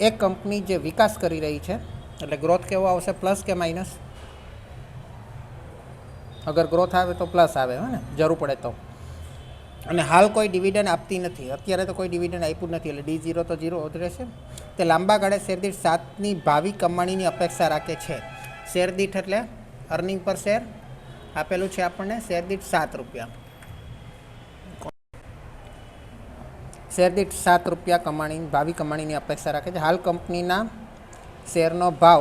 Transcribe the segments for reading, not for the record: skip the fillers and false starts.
એક કંપની જે વિકાસ કરી રહી છે એટલે ગ્રોથ કેવો આવશે, પ્લસ કે માઇનસ? અગર ગ્રોથ આવે તો પ્લસ આવે, હે ને, જરૂર પડે તો. અને હાલ કોઈ ડિવિડન્ડ આપતી નથી, અત્યારે તો કોઈ ડિવિડન્ડ આપ્યું નથી, એટલે D0 તો 0 જ રહેશે. તે લાંબા ગાળે શેરદીઠ 7ની ભાવિ કમાણીની અપેક્ષા રાખે છે. શેરદીઠ એટલે અર્નિંગ પર શેર આપેલું છે આપણને, શેરદીઠ 7 રૂપિયા. શેરદીઠ 7 રૂપિયા ભાવિ કમાણીની અપેક્ષા રાખે છે. હાલ કંપનીના શેરનો ભાવ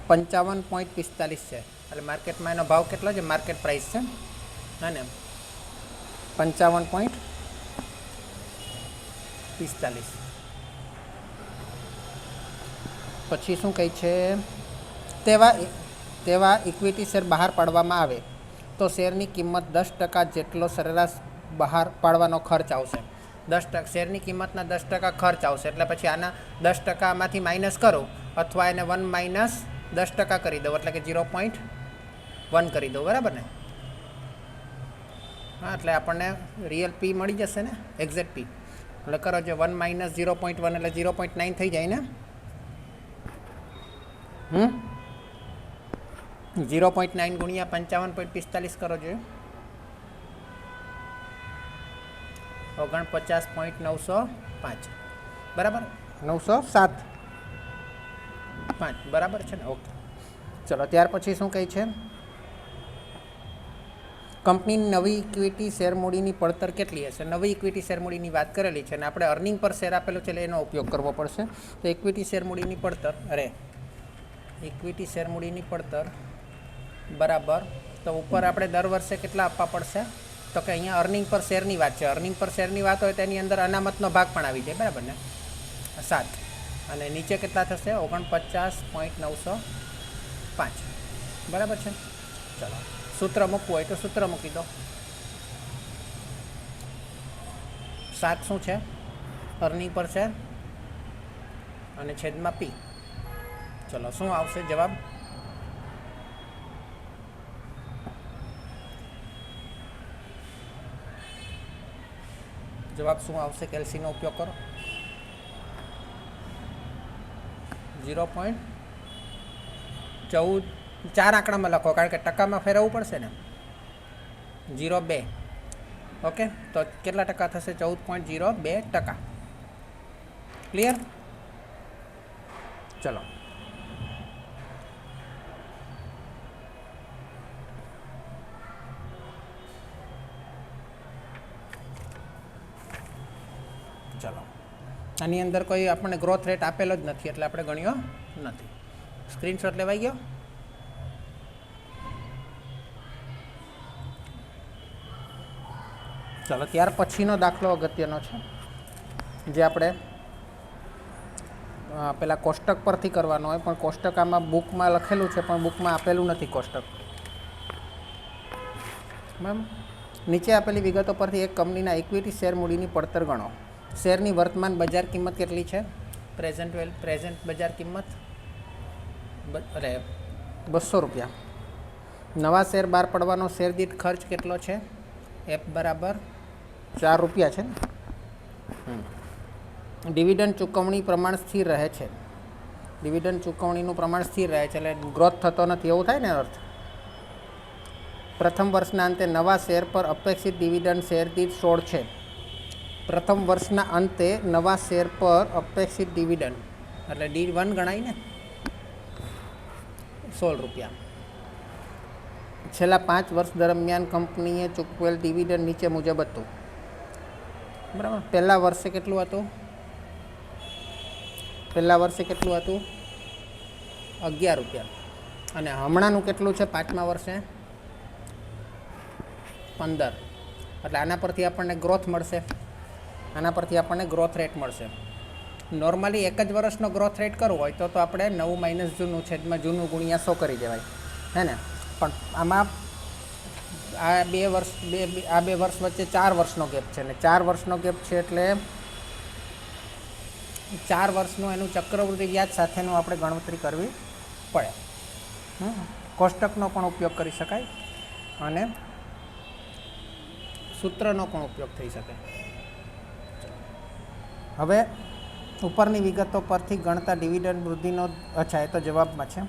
55.45 છે. એટલે માર્કેટમાં એનો ભાવ કેટલો છે? માર્કેટ પ્રાઇસ છે, હા ને, 55.45. પછી શું કહે છે? તેવા ઇક્વિટી શેર બહાર પાડવામાં આવે તો શેરની કિંમત 10% જેટલો સરેરાશ બહાર પાડવાનો ખર્ચ આવશે. 10% શેરની કિંમતના 10% ખર્ચ આવશે. એટલે પછી આના 10%માંથી માઇનસ કરો, અથવા એને 1 માઇનસ 10% કરી દો, એટલે કે 0.1 કરી દો, બરાબર ને? હા, એટલે આપણને રિયલ પી મળી જશે ને, એક્ઝેક્ટ પી. એટલે કરો જે 1 માઇનસ 0.1 એટલે 0.9 થઈ જાય ને. 0.9 ગુણ્યા 55.45 કરો જોઈએ, 49.905, બરાબર? 907.5, બરાબર છે ને? ઓકે, ચલો. ત્યાર પછી શું કહે છે? કંપનીની નવી ઇક્વિટી શેર મૂડીની પડતર કેટલી હશે? નવી ઇક્વિટી શેર મૂડીની વાત કરેલી છે, અને આપણે અર્નિંગ પર શેર આપેલું છે, એટલે એનો ઉપયોગ કરવો પડશે. તો ઇક્વિટી શેર મૂડીની પડતર, ઇક્વિટી શેર મૂડીની પડતર બરાબર, તો ઉપર આપણે દર વર્ષે કેટલા આપવા પડશે? તો કે અહીંયા અર્નિંગ પર શેરની વાત છે. અર્નિંગ પર શેરની વાત હોય તો એની અંદર અનામતનો ભાગ પણ આવી જાય, બરાબર ને? 7. અને નીચે કેટલા થશે? 49.905, બરાબર છે? ચલો, સૂત્ર મૂકવું હોય તો સૂત્ર મૂકી દો. 7 શું છે? અર્નિંગ પર શેર, અને છેદમાં પી. ચલો, શું આવશે જવાબ? જવાબ શું આવશે? કેલ્સીનો ઉપયોગ કરો. 0.14, 4 આંકડામાં લખો, કારણ કે ટકામાં ફેરવવું પડશે ને. 0.2, ઓકે, તો કેટલા ટકા થશે? 14.02%. ક્લિયર? ચલો, ચલો. આની અંદર કોઈ આપણને ગ્રોથ રેટ આપેલો જ નથી, એટલે આપણે ગણ્યો નથી. સ્ક્રીનશોટ લેવાઈ ગયો? ચલો, ત્યાર પછીનો દાખલો અગત્યનો છે, જે આપણે પેલા કોષ્ટક પરથી કરવાનો હોય, પણ કોષ્ટક આમાં બુકમાં લખેલું છે, પણ બુકમાં આપેલું નથી કોષ્ટક. બરાબર? નીચે આપેલી વિગતો પરથી એક કંપનીના ઇક્વિટી શેર મૂડીની પડતર ગણો. શેરની વર્તમાન બજાર કિંમત કેટલી છે? પ્રેઝન્ટ બજાર કિંમત 200 રૂપિયા. નવા શેર બહાર પડવાનો શેર દીઠ ખર્ચ કેટલો છે? F બરાબર 4 રૂપિયા છે ને. ડિવિડન્ડ ચૂકવણી પ્રમાણ સ્થિર રહે છે. ડિવિડન્ડ ચૂકવણીનું પ્રમાણ સ્થિર રહે છે, એટલે ગ્રોથ થતો નથી, એવું થાય ને અર્થ. પ્રથમ વર્ષના અંતે નવા શેર પર અપેક્ષિત ડિવિડન્ડ શેર દીઠ 16 છે. પ્રથમ વર્ષના અંતે નવા શેર પર અપેક્ષિત ડિવિડન્ડ એટલે D1 ગણાય ને, 16 રૂપિયા. છેલ્લા 5 વર્ષ દરમિયાન કંપનીએ ચૂકવેલ ડિવિડન્ડ નીચે મુજબ હતું, બરાબર? પહેલા વર્ષે કેટલું હતું? 11 રૂપિયા. અને હમણાંનું કેટલું છે 5મા વર્ષે? 15. એટલે આના પરથી આપણને ગ્રોથ મળશે, આના પરથી આપણને ગ્રોથ રેટ મળશે. નોર્મલી એક જ વર્ષનો ગ્રોથ રેટ કરવો હોય તો આપણે 9 માઇનસ જૂનું છેદમાં જૂનું ગુણ્યા 100 કરી દેવાય, હે ને? પણ આમાં આ બે વર્ષ વચ્ચે 4 વર્ષનો ગેપ છે, ને 4 વર્ષનો ગેપ છે, એટલે 4 વર્ષનું એનું ચક્રવૃદ્ધિ વ્યાજ સાથેનું આપણે ગણતરી કરવી પડે. કોષ્ટકનો પણ ઉપયોગ કરી શકાય અને સૂત્રનો પણ ઉપયોગ થઈ શકે. હવે ઉપરની વિગતો પરથી ગણતા ડિવિડન્ડ વૃદ્ધિનો અચ્છા એ તો જવાબમાં છે,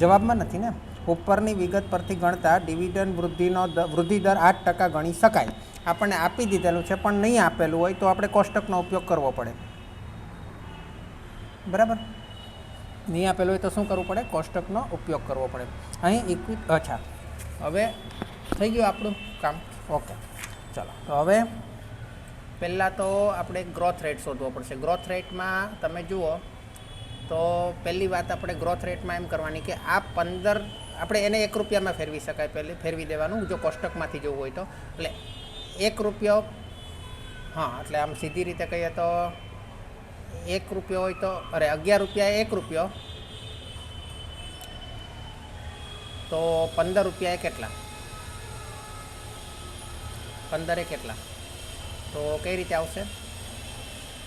જવાબમાં નથી ને. ઉપરની વિગત પરથી ગણતા ડિવિડન્ડ વૃદ્ધિ દર 8% ગણી શકાય. આપણને આપી દીધેલું છે પણ નહીં આપેલું હોય તો આપણે કોષ્ટકનો ઉપયોગ કરવો પડે, બરાબર. નહીં આપેલું હોય તો શું કરવું પડે? કોષ્ટકનો ઉપયોગ કરવો પડે. અહીં અચ્છા હવે થઈ ગયું આપણું કામ. ઓકે ચાલો. તો હવે પહેલાં તો આપણે ગ્રોથ રેટ શોધવો પડશે. ગ્રોથ રેટમાં તમે જુઓ તો પહેલી વાત આપણે ગ્રોથ રેટમાં એમ કરવાની કે આ 15 આપણે એને 1 રૂપિયામાં ફેરવી શકાય, પહેલે ફેરવી દેવાનું જો કોષ્ટકમાંથી જોવું હોય તો. એટલે 1 રૂપિયો, હા એટલે આમ સીધી રીતે કહીએ તો 1 રૂપિયો હોય તો 11 રૂપિયા 1 રૂપિયો તો 15 રૂપિયા કેટલા? 15 કેટલા? તો કઈ રીતે આવશે?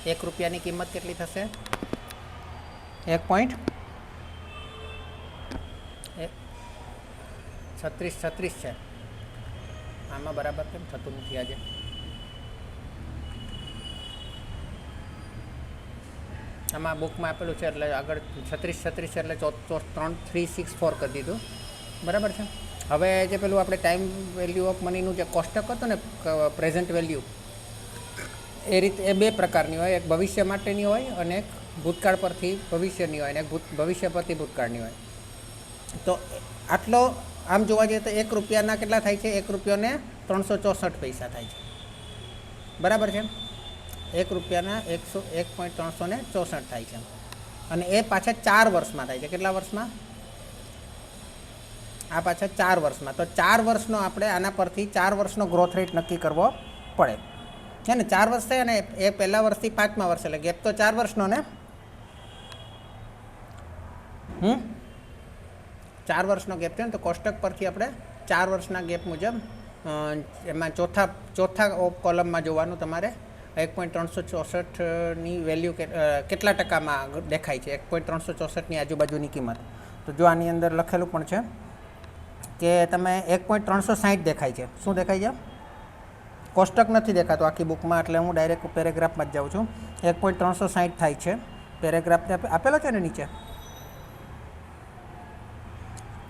1 રૂપિયાની કિંમત કેટલી થશે? 1.36 છે. આમાં બરાબર કેમ થતું નથી આજે? આમાં બુકમાં આપેલું છે એટલે આગળ 36 છે એટલે 364 કરી દીધું, બરાબર છે. હવે જે પેલું આપણે ટાઈમ વેલ્યુ ઓફ મનીનું જે કોષ્ટક હતું ને પ્રેઝન્ટ વેલ્યુ, એ રીતે એ 2 પ્રકારની હોય. એક ભવિષ્ય માટેની હોય અને એક ભૂતકાળ પરથી ભવિષ્યની હોય અને એક ભવિષ્ય પરથી ભૂતકાળની હોય. તો આટલો આમ જોવા જઈએ તો 1 રૂપિયાના કેટલા થાય છે? 1 રૂપિયાને 364 પૈસા થાય છે, બરાબર છે. 1 રૂપિયાના 1.364 થાય છે અને એ પાછા 4 વર્ષમાં થાય છે. કેટલા વર્ષમાં? આ પાછા 4 વર્ષમાં. તો 4 વર્ષનો આપણે આના પરથી 4 વર્ષનો ગ્રોથ રેટ નક્કી કરવો પડે છે ને. 4 વર્ષ થાય અને એ પહેલા વર્ષથી 5મા વર્ષ, એટલે ગેપ તો 4 વર્ષનો ને. 4 વર્ષનો ગેપ છે ને, તો કોષ્ટક પરથી આપણે 4 વર્ષના ગેપ મુજબ એમાં ચોથા કોલમમાં જોવાનું તમારે 1.364ની વેલ્યુ કેટલા ટકામાં દેખાય છે, 1.364ની આજુબાજુની કિંમત. તો જો આની અંદર લખેલું પણ છે કે તમે 1.360 દેખાય છે. શું દેખાય છે? કોષ્ટક નથી દેખાતું આખી બુકમાં, એટલે હું ડાયરેક્ટ પેરેગ્રાફમાં જ જાઉં છું. 1.360 થાય છે. પેરેગ્રાફ આપેલો છે ને નીચે.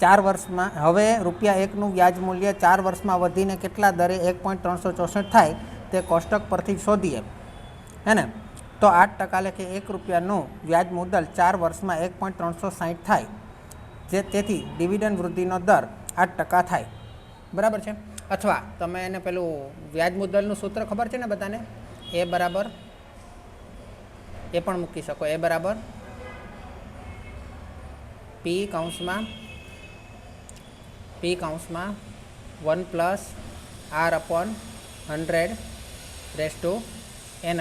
4 વર્ષમાં હવે ₹1નું વ્યાજ મૂલ્ય 4 વર્ષમાં વધીને કેટલા દરે 1.364 થાય તે કોષ્ટક પરથી શોધીએ, હે ને. તો 8% એટલે કે ₹1નું વ્યાજ મુદ્દલ 4 વર્ષમાં 1.360 થાય, તેથી ડિવિડન્ડ વૃદ્ધિનો દર 8% થાય, બરાબર છે. અથવા તમે એને પેલું વ્યાજ મુદ્દલનું સૂત્ર ખબર છે ને બધાને? એ બરાબર એ પણ મૂકી શકો. એ બરાબર P કૌંસમાં 1 + R/100/n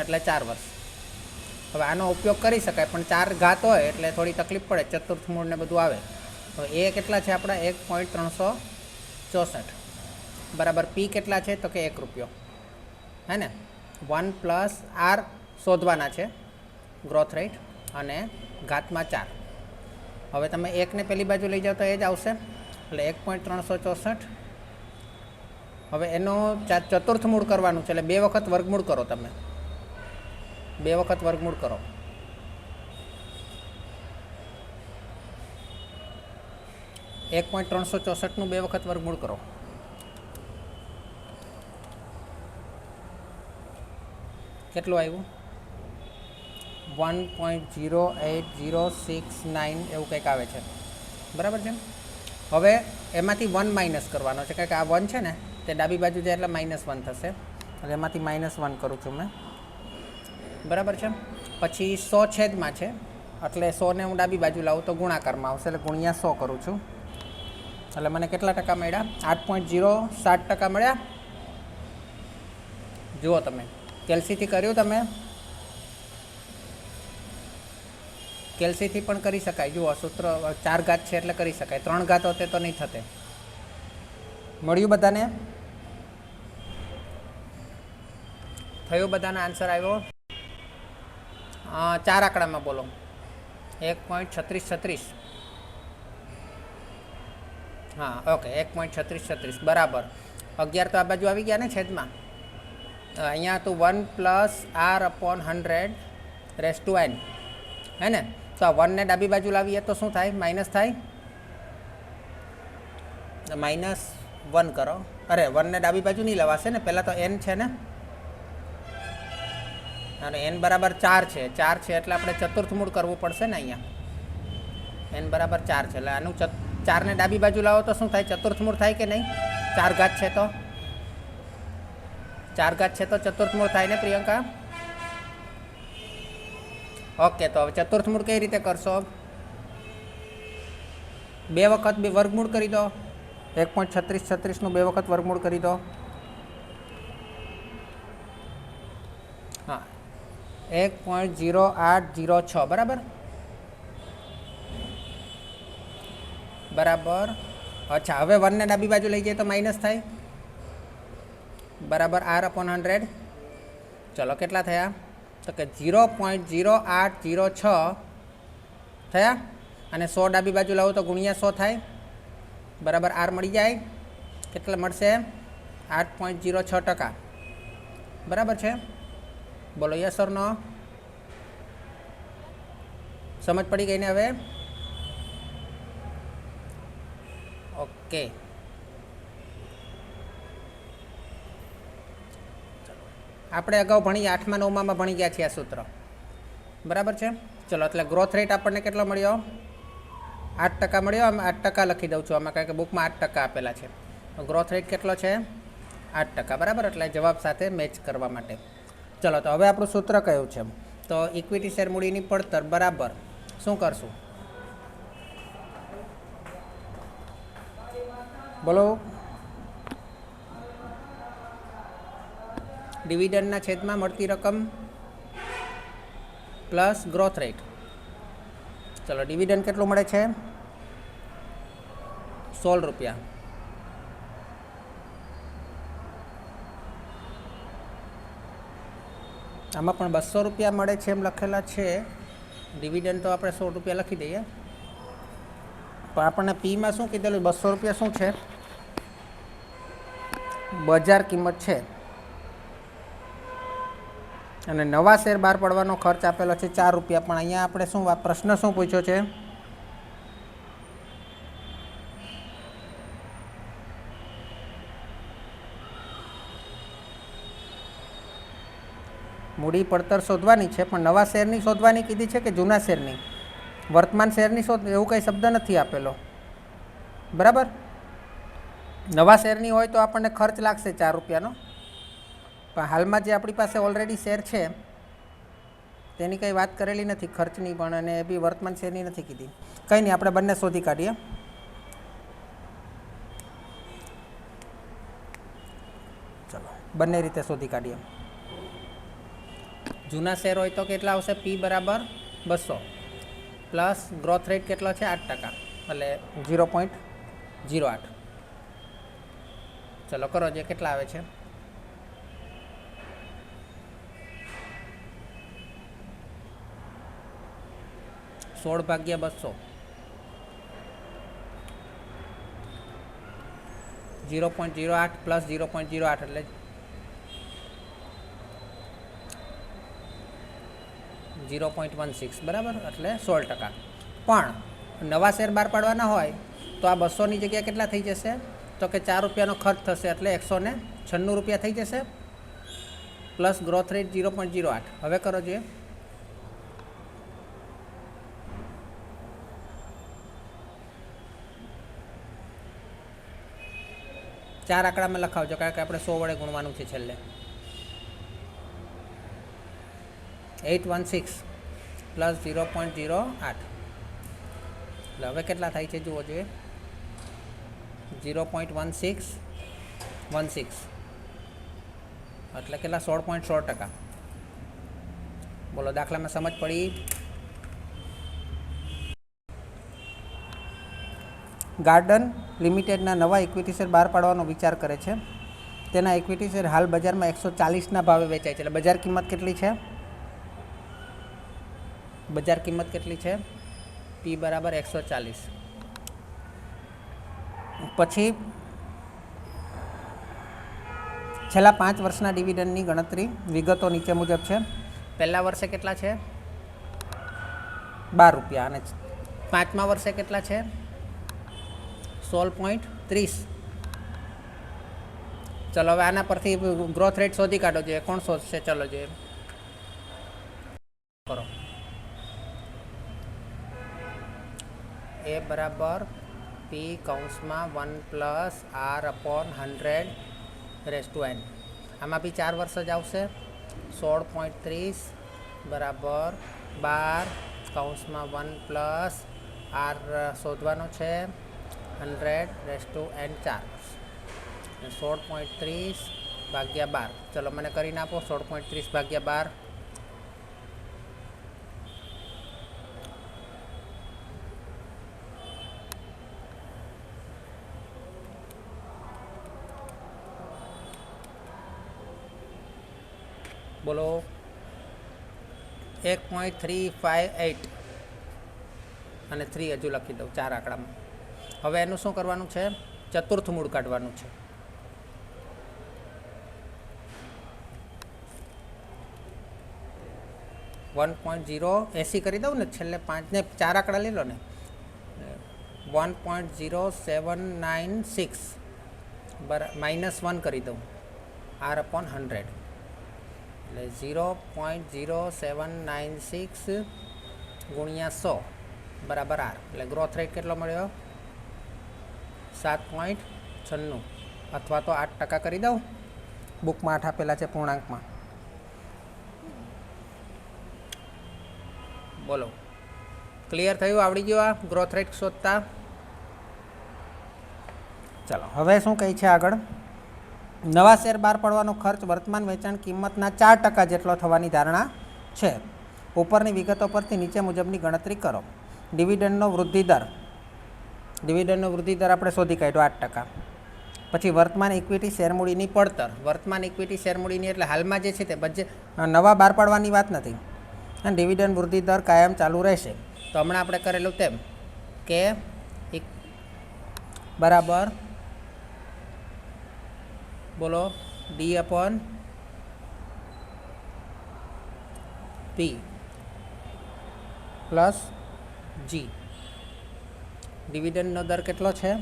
એટલે 4 વર્ષ. હવે આનો ઉપયોગ કરી શકાય પણ 4 ઘાત હોય એટલે થોડી તકલીફ પડે, ચતુર્થ મૂળ ને બધું આવે. હવે એ કેટલા છે આપણા? 1.364 બરાબર. પી કેટલા છે? તો કે 1 રૂપિયો, હે ને. 1 + R શોધવાના છે ગ્રોથ રેટ અને ઘાતમાં 4. હવે તમે 1ને પેલી બાજુ લઈ જાઓ તો એ જ આવશે, એટલે 1.364. હવે એનો ચતુર્થ મૂળ કરવાનું છે એટલે 2 વખત વર્ગમૂળ કરો. તમે 2 વખત વર્ગમૂળ કરો. .364નું 2 વખત વર્ગમૂળ કરો. કેટલું આવ્યું? 1.08069 એવું કંઈક આવે છે, બરાબર છે. હવે એમાંથી 1 માઇનસ કરવાનો છે, કારણ કે આ 1 છે ને તે ડાબી બાજુ જાય એટલે -1 થશે, એટલે એમાંથી -1 કરું છું મેં, બરાબર છે. પછી 100 છેદમાં છે એટલે 100ને હું ડાબી બાજુ લાવું તો ગુણાકારમાં આવશે, એટલે × 100 કરું છું. એટલે મને કેટલા ટકા મળ્યા? 8.07% મળ્યા. જુઓ તમે કેલ્સીથી કર્યું, તમે કેલ્સીથી પણ કરી શકાય. જુઓ સૂત્ર 4 ઘાત છે એટલે કરી શકાય, 3 ઘાત હોતે તો નહીં થતે. મળ્યું બધાને? થયું? બધાનો આન્સર આવ્યો? 4 આંકડામાં બોલો. 1.3636. હા ઓકે, 1.3636 બરાબર. 11 તો આ બાજુ આવી ગયા ને છેદમાં, અહીંયા તો 1 plus r upon 100 raise to n હે ને. તો આ 1 ને ડાબી બાજુ લાવીએ તો શું થાય? માઇનસ થાય. -1 કરો. અરે 1 ને ડાબી બાજુ નહીં લવાશે ને, પહેલાં તો n છે ને, અને n બરાબર 4 છે. 4 છે એટલે આપણે ચતુર્થ મૂળ કરવું પડશે ને અહીંયા. n બરાબર 4 છે એટલે આનું 4 ને ડાબી બાજુ લાવો તો શું થાય? ચતુર્થ મૂળ થાય કે નહીં? 4 ઘાત છે તો 4 ઘાત છે તો ચતુર્થ મૂળ થાય ને પ્રિયંકા? ઓકે, તો હવે ચતુર્થ મૂળ કઈ રીતે કરશો? 2 વખત વર્ગમૂળ કરી દો. 1.3636 નું 2 વખત વર્ગમૂળ કરી દો. હા, 1.0806 બરાબર. બરાબર. અચ્છા, હવે 1 ને ડાબી બાજુ લઈ જઈએ તો માઇનસ થાય. બરાબર r અપોન 100. ચલો કેટલા થયા? તો કે 0.0806 થયા. અને 100 ડાબી બાજુ લાવો તો ગુણ્યા 100 થાય. બરાબર r મળી જાય. કેટલા મળશે? 8.06%. બરાબર છે? બોલો યસ ઓર નો? સમજ પડી ગઈ ને હવે? ઓકે, આપણે અગાઉ ભણી 8મા 9માં ભણી ગયા છીએ આ સૂત્ર. બરાબર છે? ચલો, એટલે ગ્રોથ રેટ આપણને કેટલો મળ્યો? 8% મળ્યો. આમ 8% લખી દઉં છું આમાં, કારણ કે બુકમાં 8% આપેલા છે. ગ્રોથ રેટ કેટલો છે? 8%. બરાબર, એટલે જવાબ સાથે મેચ કરવા માટે. ચલો, તો હવે આપણું સૂત્ર કયું છે? તો ઇક્વિટી શેર મૂડીની પડતર બરાબર શું કરશું? બોલો. ડિવિડન્ડના છેદમાં મળતી રકમ પ્લસ ગ્રોથ રેટ. ચલો, ડિવિડન્ડ કેટલું મળે છે? 16 રૂપિયા. આમાં પણ 200 રૂપિયા મળે છે એમ લખેલા છે. ડિવિડન્ડ તો આપણે 100 રૂપિયા લખી દઈએ. પણ આપણને પીમાં શું કીધેલું? 200 રૂપિયા શું છે? બજાર કિંમત છે. અને નવા શેર બહાર પડવાનો ખર્ચ આપેલો છે 4 રૂપિયા. પણ અહીંયા આપણે શું પ્રશ્ન શું પૂછ્યો છે? મૂડી પડતર શોધવાની છે, પણ નવા શેરની શોધવાની કીધી છે કે જૂના શેરની? વર્તમાન શેરની શોધ, એવું કંઈ શબ્દ નથી આપેલો. બરાબર. નવા શેરની હોય તો આપણને ખર્ચ લાગશે 4 રૂપિયાનો. પણ હાલમાં જે આપણી પાસે ઓલરેડી શેર છે તેની કંઈ વાત કરેલી નથી ખર્ચની પણ, અને એ બી વર્તમાન શેરની નથી કીધી. કંઈ નહીં, આપણે બંને શોધી કાઢીએ. ચલો, બંને રીતે શોધી કાઢીએ. જૂના શેર હોય તો કેટલા આવશે? પી બરાબર 200 પ્લસ ગ્રોથ રેટ કેટલો છે? 8%, એટલે 0.08. ચલો કરો, જે કેટલા આવે છે? 16/200. 0.08 પ્લસ 0.08 એટલે 0.16. બરાબર, એટલે 16%. પણ નવા શેર બહાર પાડવાના હોય તો આ 200ની જગ્યાએ કેટલા થઈ જશે? તો કે 4 રૂપિયાનો ખર્ચ થશે, એટલે 196 રૂપિયા થઈ જશે. Plus growth rate 0.08. હવે કરો જોઈએ. ચાર આંકડામાં લખાવજો, કારણ કે આપણે 100 વડે ગુણવાનું છે છેલ્લે. 816 પ્લસ 0.08. એટલે હવે કેટલા થાય છે જુઓ જોઈએ. 0.1616 એટલે કેટલા? 16.16%. બોલો, દાખલામાં સમજ પડી? ગાર્ડન લિમિટેડના નવા ઇક્વિટી શેર બહાર પાડવાનો વિચાર કરે છે. તેના ઇક્વિટી શેર હાલ બજારમાં 140ના ભાવે વેચાય છે. એટલે બજાર કિંમત કેટલી છે? બજાર કિંમત કેટલી છે? પી બરાબર 140. પછી છેલ્લા 5 વર્ષના ડિવિડન્ડની ગણતરી વિગતો નીચે મુજબ છે. પહેલા વર્ષે કેટલા છે? 12 રૂપિયા. અને 5મા વર્ષે કેટલા છે? 16.30. ચલો હવે આના પરથી ગ્રોથ રેટ શોધી કાઢો જોઈએ. કોણ શોધશે? ચલો જોઈએ કરો. એ બરાબર પી કૌંસમાં 1+r/100 આમાં બી 4 વર્ષ જ આવશે. 16.30 બરાબર 12 કૌંસમાં 1+r શોધવાનો છે 100/4. 16.30 ભાગ્યા 12. ચલો મને કરીને આપો. 16.30 ભાગ્યા 12 બોલો. 1.358 અને 3 હજુ લખી દઉં 4 આંકડામાં. હવે એનું શું કરવાનું છે? ચતુર્થ મૂળ કાઢવાનું છે. $1.080 કરી દઉં ને. છેલ્લે 5 ને 4 આંકડા લઈ લો ને. 1.0796 -1 કરી દઉં r/100 એટલે 0.0796 ગુણ્યા 100 બરાબર r. એટલે ગ્રોથ રેટ કેટલો મળ્યો? 7.96 અથવા તો 8% કરી દઉં. બુકમાં 8 આપેલા છે પૂર્ણાંકમાં. બોલો ક્લિયર થયું? આવડી ગયું આ ગ્રોથ રેટ શોધતા? ચાલો હવે શું કહે છે આગળ? નવા શેર બહાર પડવાનો ખર્ચ વર્તમાન વેચાણ કિંમતના 4% જેટલો થવાની ધારણા છે. ઉપરની વિગતો પરથી નીચે મુજબની ગણતરી કરો. ડિવિડન્ડનો વૃદ્ધિ દર આપણે શોધી કાઢ્યો 8%. પછી વર્તમાન ઇક્વિટી શેરમૂડીની પડતર. વર્તમાન ઇક્વિટી શેરમૂડીની એટલે હાલમાં જે છે તે બજેટ નવા બહાર પાડવાની વાત નથી. અને ડિવિડન્ડ વૃદ્ધિ દર કાયમ ચાલુ રહેશે. તો હમણાં આપણે કરેલું તેમ કે બરાબર બોલો D/P પ્લસ G. ડિવિડન્ડનો દર કેટલો છે?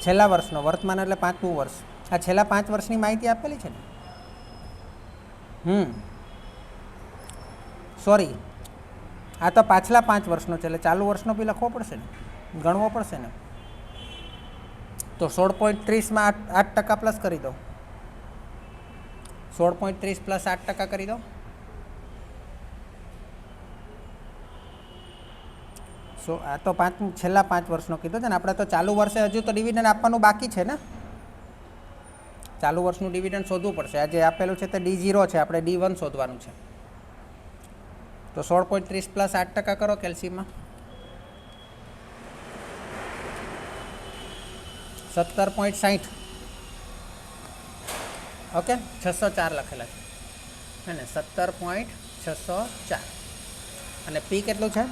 છેલ્લા વર્ષનો. વર્તમાન એટલે 5મું વર્ષ. આ છેલ્લા 5 વર્ષની માહિતી આપેલી છે ને. સોરી, આ તો પાછલા 5 વર્ષનો છે એટલે ચાલુ વર્ષનો બી લખવો પડશે ને, ગણવો પડશે ને. તો 16.30માં 8% પ્લસ કરી દો. 16.30 પ્લસ 8% કરી દો. આ તો છેલ્લા 5 વર્ષનો કીધો છે ને આપણે. તો ચાલુ વર્ષે હજુ તો ડિવિડન્ડ આપવાનું બાકી છે ને. ચાલુ વર્ષનું ડિવિડન્ડ શોધવું પડશે. આ જે આપેલું છે તે D0 છે, આપણે D1 શોધવાનું છે. તો 16.30 પ્લસ 8% કરો કેલ્સીમાં. 17.60. ઓકે, 604 લખેલા છે ને. 17.604. અને પી કેટલું છે?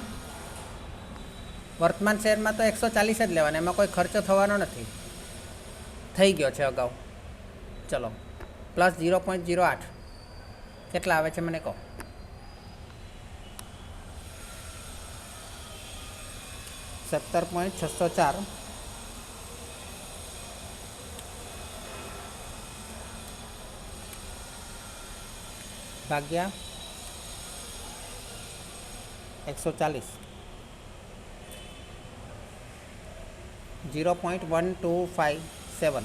વર્તમાન શેરમાં તો 140 જ લેવાના, એમાં કોઈ ખર્ચો થવાનો નથી, થઈ ગયો છે અગાઉ. ચલો પ્લસ 0.08 કેટલા આવે છે મને કહો? $17.604 ભાગ્યા 140 0.1257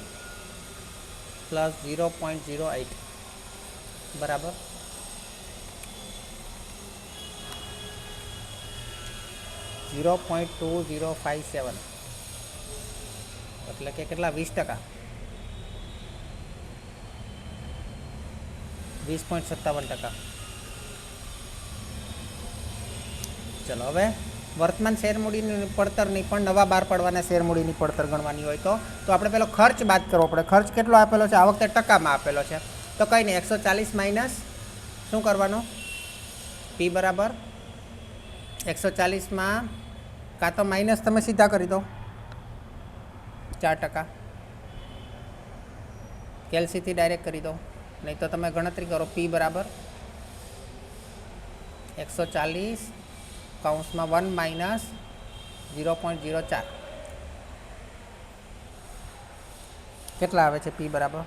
પ્લસ 0.08 બરાબર 0.2057 એટલે કે કેટલા? 20%. 20.57%. ચલો હવે વર્તમાન શેરમૂડીની પડતર નહીં પણ નવા બહાર પડવાના શેરમૂડીની પડતર ગણવાની હોય તો આપણે પેલો ખર્ચ બાદ કરવો પડે. ખર્ચ કેટલો આપેલો છે? આ વખતે ટકામાં આપેલો છે. તો કંઈ નહીં, 140 માઇનસ શું કરવાનો? P બરાબર 140 में का तो माइनस तमे सीधा करी दो 4%, केलसी थी डायरेक्ट करी दो, नहीं तो तमे गणतरी करो पी बराबर 140 कौंस में 1 माइनस 0.04 કેટલા આવે છે પી બરાબર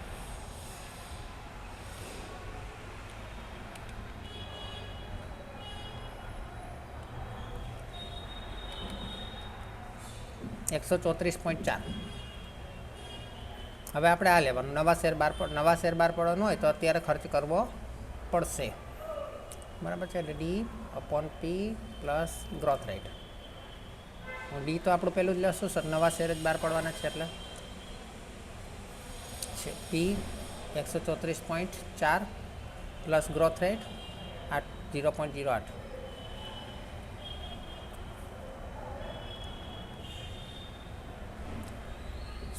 134.4। હવે આપણે આ લેવાનું નવા શેર બહાર પડવાનો હોય તો અત્યારે ખર્ચ કરવો પડશે, બરાબર છે। એટલે ડી અપોન પી પ્લસ ગ્રોથ રેટ, ડી તો આપણું પહેલું જ લેશું સર, નવા શેર જ બહાર પડવાના છે એટલે છે પી 134.4 પ્લસ ગ્રોથ રેટ 0.08,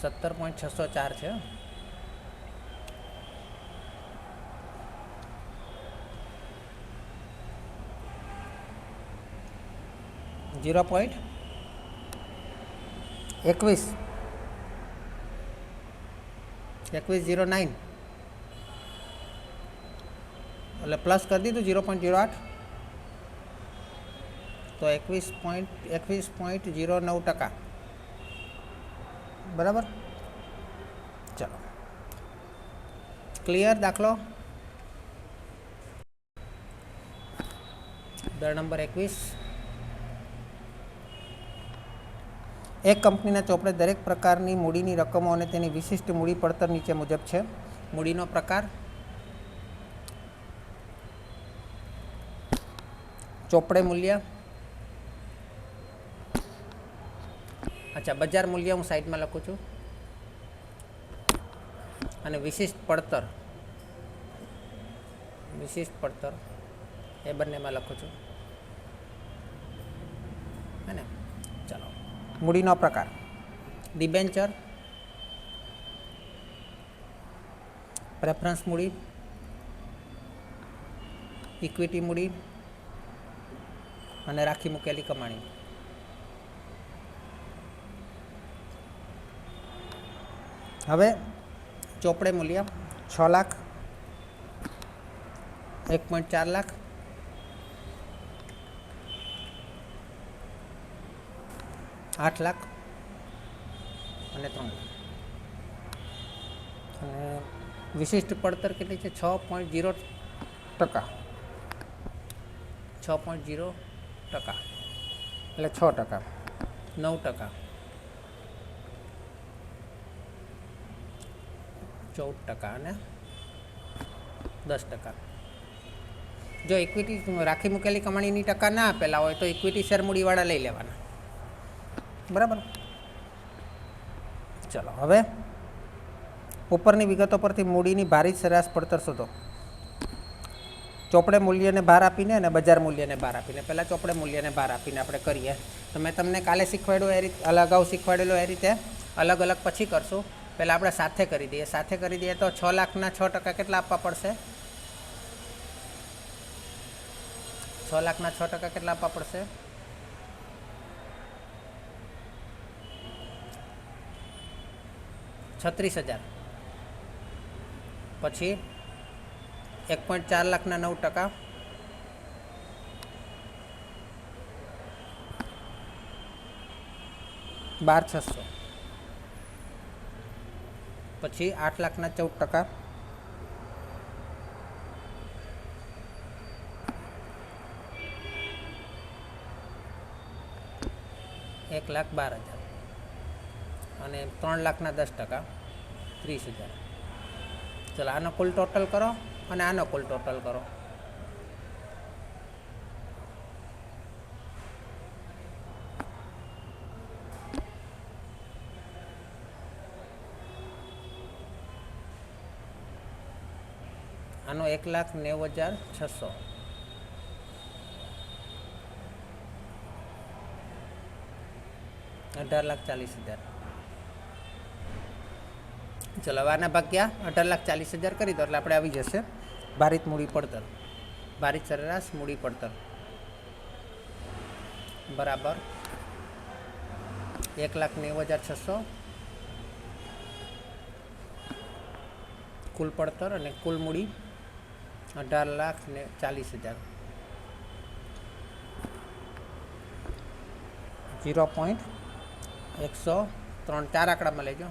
17.604 છે। जीरो पॉइंट 2109 એટલે પ્લસ કરી દીધું 0.08 તો 21.09%, બરાબર। ચલો ક્લિયર દાખલો દર નંબર 21। एक कंपनीना ચોપડે દરેક પ્રકારની મૂડીની રકમો અને તેની વિશિષ્ટ મૂડી પડતર નીચે મુજબ છે। મૂડીનો પ્રકાર ચોપડે મૂલ્ય, अच्छा बजार मूल्य हूँ साइड में लखूँ छूँ, અને વિશિષ્ટ પડતર એ બંનેમાં લખું છું, હે ને। ચાલો મૂડીનો પ્રકાર ડિબેન્ચર, પ્રેફરન્સ મૂડી, ઇક્વિટી મૂડી અને રાખી મૂકેલી કમાણી। હવે ચોપડે મૂલ્ય 6 લાખ, 1.4 લાખ, 8 લાખ અને 3 લાખ। અને વિશિષ્ટ પડતર કેટલી છે 6.0%, 6.0% એટલે 6%, 9%, 14% અને 10%। જો ઇક્વિટી રાખી મૂકેલી કમાણીની ટકા ના આપેલા હોય તો ઇક્વિટી શેર મૂડીવાળા લઈ લેવાના, બરાબર। ચલો હવે ઉપરની વિગતો પરથી મૂડીની ભારિત સરેરાશ પડતર શોધો। ચોપડે મૂલ્યને ભાર આપીને અને બજાર મૂલ્યને ભાર આપીને, પહેલાં ચોપડે મૂલ્યને ભાર આપીને આપણે કરીએ તો મેં તમને કાલે શીખવાડ્યું એ રીતે, અગાઉ શીખવાડેલું એ રીતે અલગ અલગ પછી કરશું। પહેલાં આપણે સાથે કરી દઈએ તો 6 લાખના 6% કેટલા આપવા પડશે, 6 લાખના 6% કેટલા આપવા પડશે, 36,000। પછી 1.4 લાખના 9%, 12,600। પછી 8 લાખના 14%, 1,12,000 અને 3 લાખના 10%, 30,000। ચલો આનો કુલ ટોટલ કરો અને આનો કુલ ટોટલ કરો। આનો 1,90,600, $18,40,000। ચલો હવે આના ભાગ્યા 18,40,000 કરી દો એટલે આપણે આવી જશે ભારિત મૂડી પડતર, ભારિત સરેરાશ મૂડી પડતર। બરાબર 1,90,600 કુલ પડતર અને કુલ મૂડી 18,40,000. 0.103 4 આંકડામાં લેજો.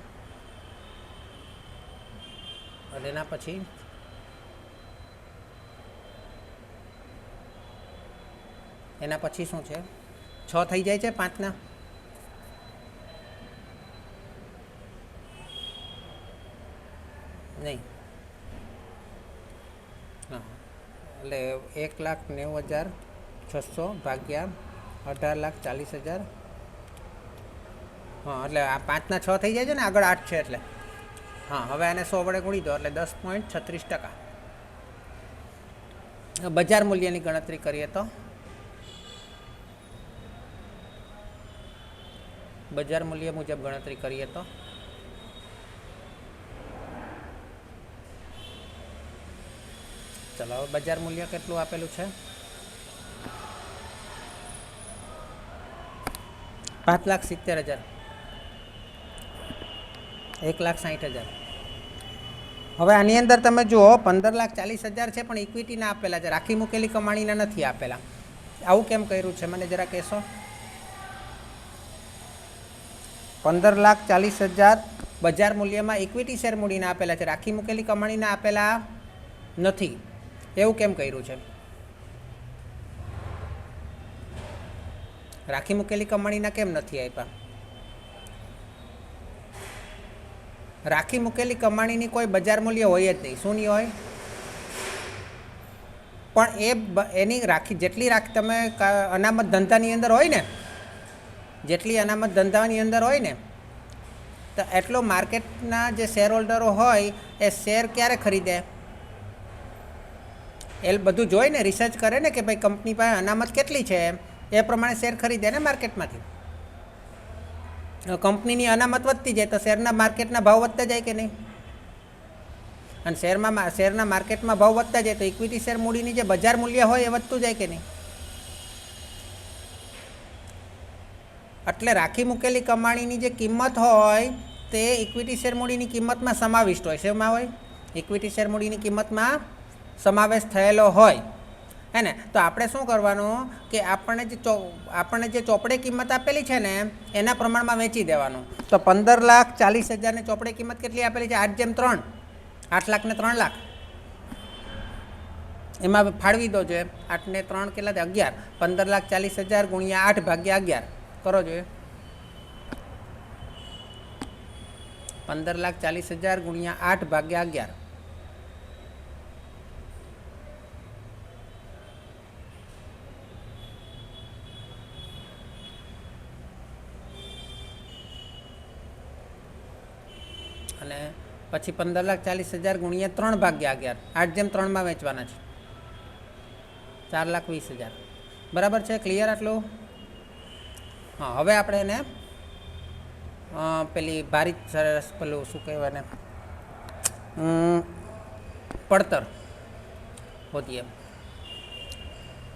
અને એના પછી શું છે? 6 થઈ જાય છે 5ના? નહીં. હા, એટલે 1,90,600 ભાગ્યા 18,40,000. હા, એટલે આ 5ના 6 થઈ જાય છે ને, આગળ 8 છે એટલે. હા, હવે આને 100 વડે ગુણી દો એટલે 10.36%. બજાર મૂલ્યની ગણતરી કરીએ તો બજાર મૂલ્ય મુજબ ગણતરી કરીએ તો ચલો, હવે બજાર મૂલ્ય કેટલું આપેલું છે? 5,70,000. 1,60,000. હવે આની અંદર તમે જુઓ 15,40,000 છે, પણ ઇક્વિટીના આપેલા છે, રાખી મૂકેલી કમાણીના નથી આપેલા. આવું કેમ કર્યું છે મને જરા કહેશો? 15,40,000 બજાર મૂલ્યમાં ઇક્વિટી શેર મૂડીના આપેલા છે, રાખી મૂકેલી કમાણીના આપેલા નથી. એવું કેમ કર્યું છે? રાખી મૂકેલી કમાણીના કેમ નથી આપ્યા? રાખી મૂકેલી કમાણીની કોઈ બજાર મૂલ્ય હોય જ નહીં. શું નહીં હોય? પણ એની રાખી જેટલી રાખી તમે અનામત ધંધાની અંદર હોય ને, જેટલી અનામત ધંધાની અંદર હોય ને, તો એટલો માર્કેટના જે શેર હોલ્ડરો હોય એ શેર ક્યારે ખરીદે? એ બધું જોઈ ને, રિસર્ચ કરે ને કે ભાઈ કંપની પાસે અનામત કેટલી છે, એ પ્રમાણે શેર ખરીદે ને માર્કેટમાંથી. કંપનીની અનામત વધતી જાય તો શેરના માર્કેટના ભાવ વધતા જાય કે નહીં? અને શેરના માર્કેટમાં ભાવ વધતા જાય તો ઇક્વિટી શેર મૂડીની જે બજાર મૂલ્ય હોય એ વધતું જાય કે નહીં? એટલે રાખી મૂકેલી કમાણીની જે કિંમત હોય તે ઇક્વિટી શેર મૂડીની કિંમતમાં સમાવિષ્ટ હોય. શેમાં હોય? ઇક્વિટી શેર મૂડીની કિંમતમાં સમાવેશ થયેલો હોય. હે ને? તો આપણે શું કરવાનું કે આપણને જે ચોપડે કિંમત આપેલી છે ને એના પ્રમાણમાં વેચી દેવાનું. તો 15,40,000 ચોપડે કિંમત કેટલી આપેલી છે? 8/3. 8 લાખ ને 3 લાખ એમાં ફાળવી દો જોઈએ. 8 ને 3 કેટલા થાય? 11. 15,40,000 ગુણ્યા 8 ભાગ્યા 11 કરો જોઈએ. 15,40,000 ગુણ્યા 8 ભાગ્યા 11. અને પછી 15,40,000 ગુણ્યા 3 ભાગ્યા 11. 8/3 વેચવાના છે. 4,20,000. બરાબર છે? ક્લિયર આટલું? હા, હવે આપણે એને પેલી ભારિત પેલું શું કહેવાય ને, પડતર હોતીએ.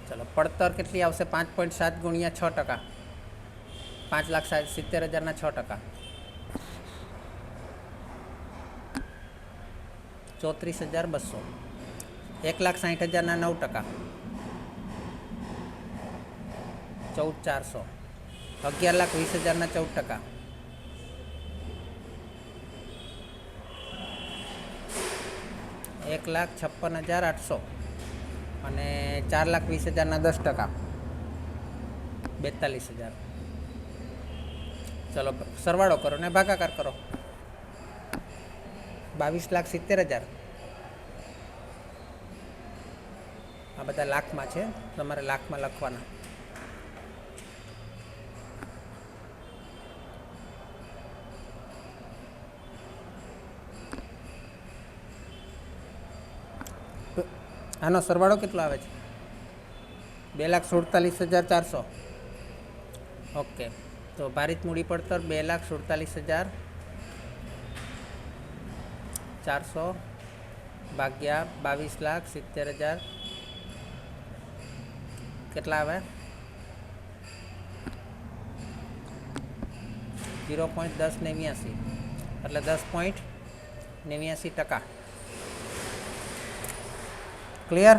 ચલો, પડતર કેટલી આવશે? 5.7 ગુણ્યા 6%. 5,70,000 6%. 34,200. 1,60,000 9%. 14,400. 11,20,000 14%. 1,56,800. અને 4,20,000 10%. 42,000. ચલો, સરવાળો કરો ને ભાગાકાર કરો. 22,70,000. આ બધા લાખમાં છે, તમારે લાખમાં લખવાના. આનો સરવાળો કેટલો આવે છે? 2,47,400. ઓકે, તો ભારિત મૂડી પડતર 2,47,400 ભાગ્યા 22,70,000 કેટલા આવે? 0.1089 એટલે 10.89%. ક્લિયર?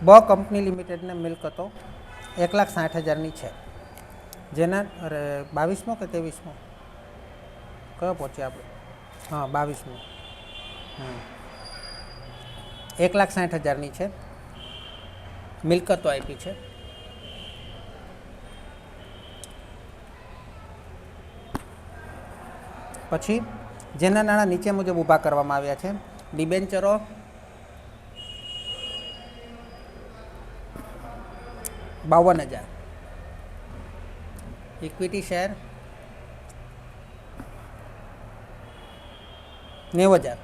બ કંપની લિમિટેડને મિલકતો 1,60,000ની છે, જેના 22મો કે 23મો કયો પહોંચ્યા આપણે? હા, 22મો. 1,60,000ની છે, મિલકતો આપી છે. પછી જેના નાણાં નીચે મુજબ ઊભા કરવામાં આવ્યા છે: ડિબેન્ચરો, ₹52,000, ઇક્વિટી શેર 90,000,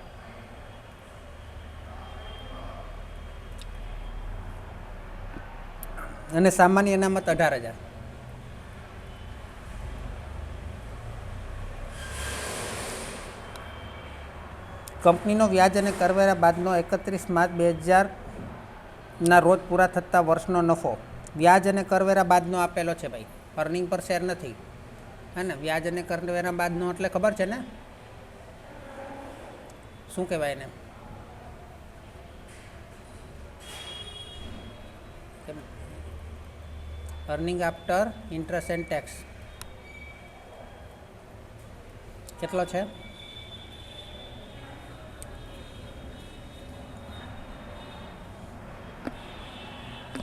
અને સામાન્ય અનામત 18,000. કંપનીનો વ્યાજ અને કરવેરા બાદનો 31 માર્ચ 2000ના રોજ પૂરા થતા વર્ષનો નફો વ્યાજ અને કરવેરા બાદનો આપેલો છે ભાઈ, અર્નિંગ પર શેર નથી. હે ને? વ્યાજ અને કરવેરા બાદનો એટલે ખબર છે ને શું કહેવાય એને? Earning after interest and tax. કેટલો છે?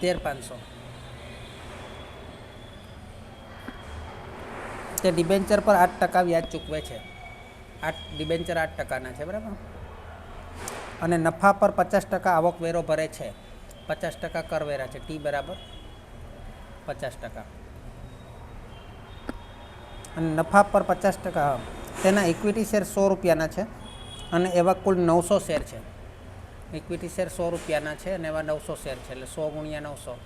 13,500. તે ડિબેન્ચર પર 8% વ્યાજ ચૂકવે છે. ડિબેન્ચર 8%ના છે, બરાબર. અને નફા પર 50% આવકવેરો ભરે છે, 50% કરવેરા છે. ટી બરાબર 50%. અને નફા પર 50%. તેના ઇક્વિટી શેર ₹100ના છે, અને એવા કુલ 900 શેર છે. ઇક્વિટી શેર ₹100ના છે, અને એવા 900 શેર છે, એટલે 100 × 900,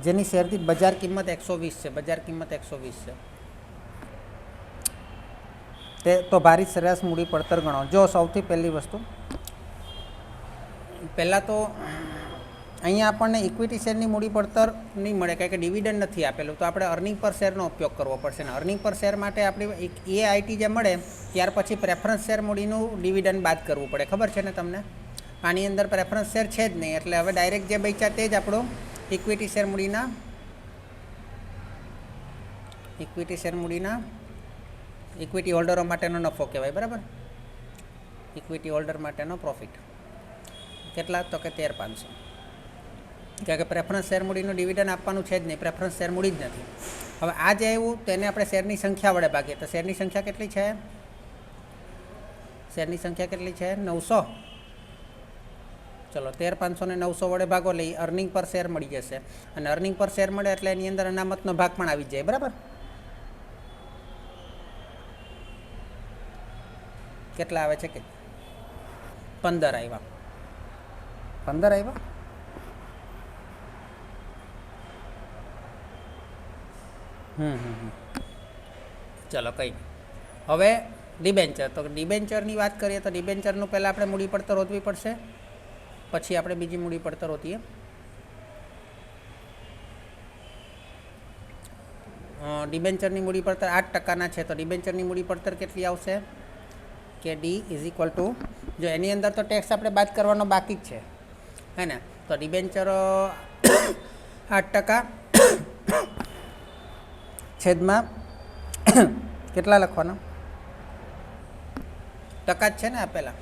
જેની શેરથી બજાર કિંમત 120 છે. બજાર કિંમત 120 છે. તે તો ભારિત સરેરાશ મૂડી પડતર ગણો. જો સૌથી પહેલી વસ્તુ, પહેલાં તો અહીંયા આપણને ઇક્વિટી શેરની મૂડી પડતર નહીં મળે, કારણ કે ડિવિડન્ડ નથી આપેલું, તો આપણે અર્નિંગ પર શેરનો ઉપયોગ કરવો પડશે. ને અર્નિંગ પર શેર માટે આપણી AIT જે મળે ત્યાર પછી પ્રેફરન્સ શેર મૂડીનું ડિવિડન્ડ બાદ કરવું પડે. ખબર છે ને તમને? આની અંદર પ્રેફરન્સ શેર છે જ નહીં, એટલે હવે ડાયરેક્ટ જે બચ્યા તે જ આપણું ઇક્વિટી શેર મૂડીના ઇક્વિટી હોલ્ડરો માટેનો નફો કહેવાય, બરાબર. ઇક્વિટી હોલ્ડર માટેનો પ્રોફિટ કેટલા? તો કે 13,500. કારણ કે પ્રેફરન્સ શેર મૂડીનું ડિવિડન્ડ આપવાનું છે જ નહીં, પ્રેફરન્સ શેર મૂડી જ નથી. હવે આ જે આવ્યું તેને આપણે શેરની સંખ્યા વડે ભાગીએ, તો શેરની સંખ્યા કેટલી છે? શેરની સંખ્યા કેટલી છે? 900. ચલો, 13,500 ને 900 વડે ભાગો, લઈ અર્નિંગ પર શેર મળી જશે. અને અર્નિંગ પર શેર મળે એટલે એની અંદર અનામતનો ભાગ પણ આવી જાય, બરાબર. કેટલા આવે છે? કે 15 આવ્યા. 15 આવ્યા. ચલો, કંઈ હવે ડિબેન્ચર. તો ડિબેન્ચરની વાત કરીએ તો ડિબેન્ચરનું પહેલાં આપણે મૂડી પડતર હોદવી પડશે, પછી આપણે બીજી મૂડી પડતર હોતીએ. ડિબેન્ચરની મૂડી પડતર 8%ના છે, તો ડિબેન્ચરની મૂડી પડતર કેટલી આવશે? કે D = જો એની અંદર તો ટેક્સ આપણે બાદ કરવાનો બાકી જ છે, હે ને? તો ડિબેન્ચર 8% છેદમાં કેટલા લખવાના? ટકા જ છે ને આપેલા.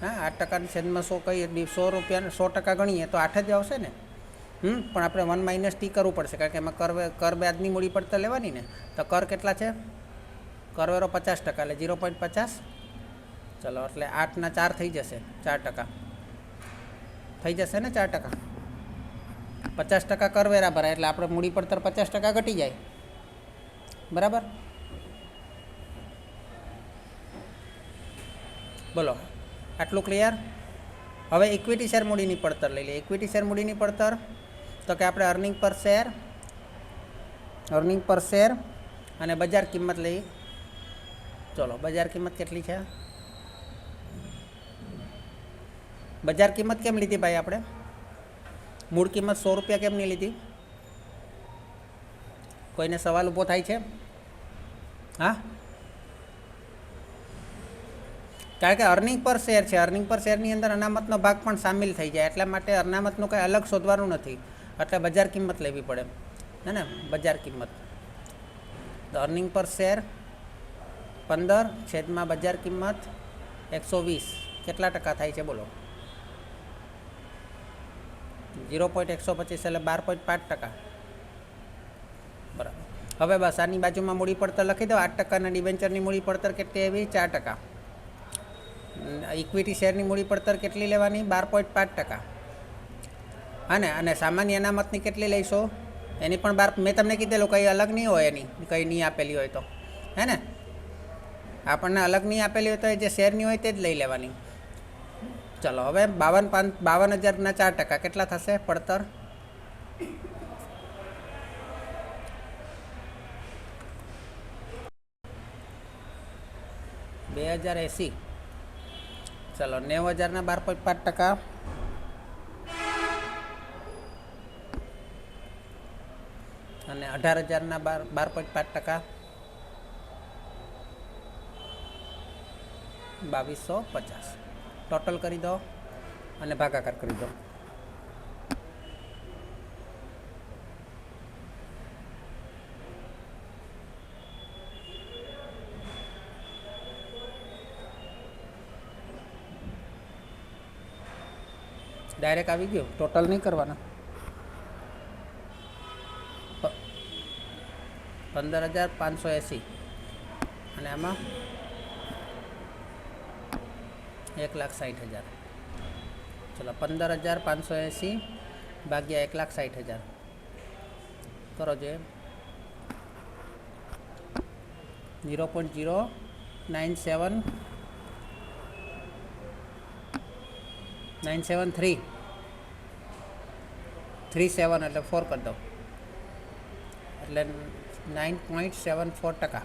હા, 8% છેદમાં 100 કહીએ, ₹100 100% ગણીએ તો 8 જ આવશે ને. પણ આપણે 1 - T કરવું પડશે, કારણ કે એમાં કર વ્યાજની મૂડી પડતર લેવાની ને. તો કર કેટલા છે? કરવેરો 50%, એટલે 0.50. ચલો, એટલે 8ના 4 થઈ જશે, 4% થઈ જશે ને. 4%, 50% કરવેરા ભરાય, એટલે આપણે મૂડી પડતર 50% ઘટી જાય, બરાબર. બોલો, આટલું ક્લિયર? હવે ઇક્વિટી શેર મૂડીની પડતર લઈ લઈએ. ઇક્વિટી શેર મૂડીની પડતર તો કે આપણે અર્નિંગ પર શેર અને બજાર કિંમત લઈ ચલો બજાર કિંમત કેટલી છે? બજાર કિંમત કેમ લીધી ભાઈ આપણે? મૂળ કિંમત 100 રૂપિયા કેમ નહીં લીધી? કોઈને સવાલ ઊભો થાય છે? હા, કારણ કે અર્નિંગ પર શેર છે. અર્નિંગ પર શેરની અંદર અનામતનો ભાગ પણ સામેલ થઈ જાય, એટલા માટે અનામતનું કંઈ અલગ શોધવાનું નથી, એટલે બજાર કિંમત લેવી પડે, હે ને? બજાર કિંમત તો અર્નિંગ પર શેર 15 છેદમાં બજાર કિંમત 120 કેટલા ટકા થાય છે બોલો? 0.125 એટલે 12.5%. બરાબર. હવે બસ આની બાજુમાં મૂડી પડતર લખી દો. 8%ના ડિબેન્ચરની મૂડી પડતર કેટલી આવી? 4%. ઇક્વિટી શેરની મૂડી પડતર કેટલી લેવાની? 12.5%. હા ને? અને સામાન્ય અનામતની કેટલી લઈશો? એની પણ 12. મેં તમને કીધેલું કંઈ અલગ નહીં હોય, એની કંઈ નહીં આપેલી હોય તો, હે ને? આપણને અલગ નહીં આપેલી હોય તો જે શેરની હોય તે જ લઈ લેવાની. ચલો હવે 52,000ના 4% કેટલા થશે પડતર? 2080. ચલો 90,000ના 12.5% અને 18,000ના 12.5% 2250. ટોટલ કરી દો અને ભાગાકાર કરી દો. ડાયરેક્ટ આવી ગયો, ટોટલ નહીં કરવાના. 15,580 અને આમાં 1,60,000. ચલો 15,580 ભાગ્યા 1,60,000 કરો જે 0.0973 37 એટલે 4 કરી દો એટલે 9.74%.